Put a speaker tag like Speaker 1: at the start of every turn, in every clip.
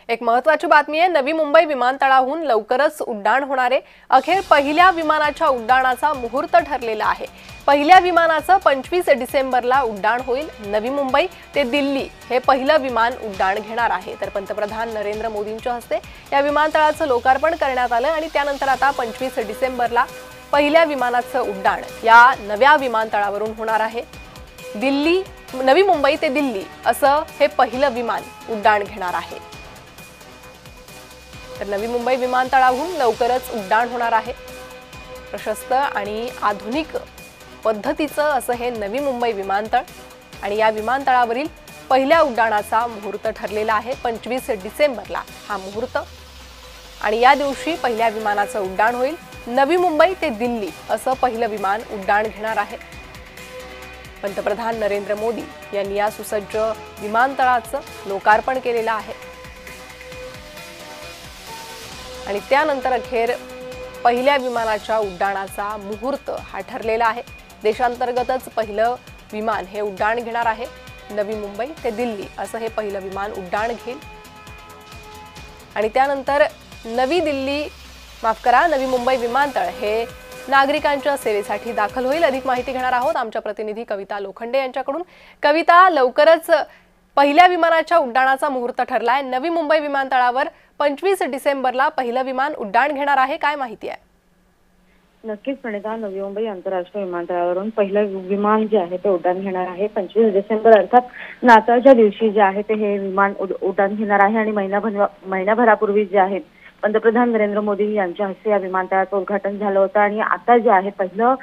Speaker 1: एक महत्त्वाची बातमी आहे। नवी मुंबई विमानतळाहून लवकरच उड्डाण होणार आहे। अखेर पहिल्या विमानाच्या उड्डाणाचा मुहूर्त ठरलेला आहे। पहिल्या विमानाचं 25 डिसेंबरला उड्डाण होईल। नवी मुंबई ते दिल्ली हे पहिलं विमान उड्डाण घेणार आहे। तर पंतप्रधान नरेंद्र मोदींच्या हस्ते या विमानतळाचं लोकार्पण करण्यात आलं आणि त्यानंतर आता 25 डिसेंबरला पहिल्या विमानाचं उड्डाण या नव्या विमानतळावरून होणार आहे। नवी मुंबई ते दिल्ली असं हे पहिलं विमान उड्डाण घेणार आहे। तर नवी मुंबई विमानतळाहून लवकरच उड्डाण होणार आहे। प्रशस्त आणि आधुनिक पद्धतीचं असं हे नवी मुंबई विमानतळ आणि या विमानतळावरील पहिल्या उड्डाणाचा मुहूर्त ठरलेला आहे। 25 डिसेंबरला हा मुहूर्त आणि या दिवशी पहिल्या विमानाचं उड्डाण होईल। नवी मुंबई ते दिल्ली असं पहिलं विमान उड्डाण घेणार आहे। पंतप्रधान नरेंद्र मोदी यांनी या सुसज्ज विमानतळाचं लोकार्पण केलेलं आहे आणि त्यानंतर अखेर पहिल्या विमानाच्या उड्डाणाचा मुहूर्त हा ठरलेला आहे। देशांतर्गतच पहिलं विमान हे उड्डाण घेणार आहे। नवी मुंबई ते दिल्ली असं हे पहिलं विमान उड्डाण घेईल आणि त्यानंतर नवी मुंबई विमानतळ हे नागरिकांच्या सेवेसाठी दाखल होईल। अधिक माहिती घेणार आहोत आमच्या प्रतिनिधी कविता लोखंडे यांच्याकडून। कविता, लवकरच पहिल्या विमानाच्या उड्डाणाचा मुहूर्त ठरलाय। नवी मुंबई विमानतळावर 25 डिसेंबरला पहिलं विमान उड्डाण घेणार आहे, काय माहिती आहे?
Speaker 2: नक्कीच प्रणिता, नवी मुंबई आंतरराष्ट्रीय विमानतळावरून पहिलं विमान जे आहे ते उड्डाण घेणार आहे। 25 डिसेंबर अर्थात नाताळच्या दिवशी जे आहे ते हे विमान उड्डाण घेणार आहे आणि महिनाभरापूर्वी जे आहे पंतप्रधान नरेंद्र मोदी यांच्या हस्ते या विमानतळाचं उद्घाटन झालं होतं आणि आता जे आहे पहिलं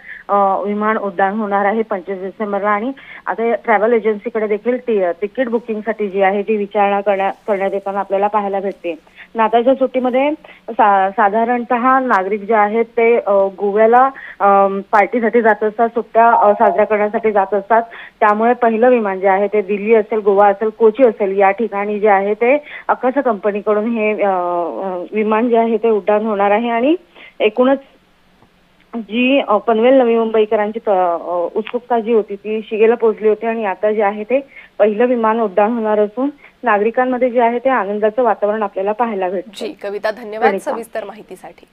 Speaker 2: विमान उड्डाण होणार आहे 25 डिसेंबरला। आणि आता ट्रॅव्हल एजन्सीकडे देखील तिकीट बुकिंगसाठी जी आहे ती विचारणा करण्यात येताना आपल्याला पाहायला भेटते। नाताळच्या सुट्टीमध्ये साधारणतः नागरिक जे आहेत ते गोव्याला पार्टीसाठी जात असतात, सुट्ट्या साजऱ्या करण्यासाठी जात असतात। त्यामुळे पहिलं विमान जे आहे ते दिल्ली असेल, गोवा असेल, कोची असेल या ठिकाणी जे आहे ते आकाशा कंपनीकडून हे विमान जे आहे ते उड्डाण होणार आहे। आणि एकूणच जी पनवेल नवी मुंबईकरांची उत्सुकता जी होती ती शिगेला पोहोचली होती आणि आता जे आहे ते पहिलं विमान उड्डाण होणार असून नागरिकांमध्ये जे आहे ते आनंदाचं वातावरण आपल्याला पाहायला भेटतं।
Speaker 1: जी कविता, धन्यवाद सविस्तर माहितीसाठी।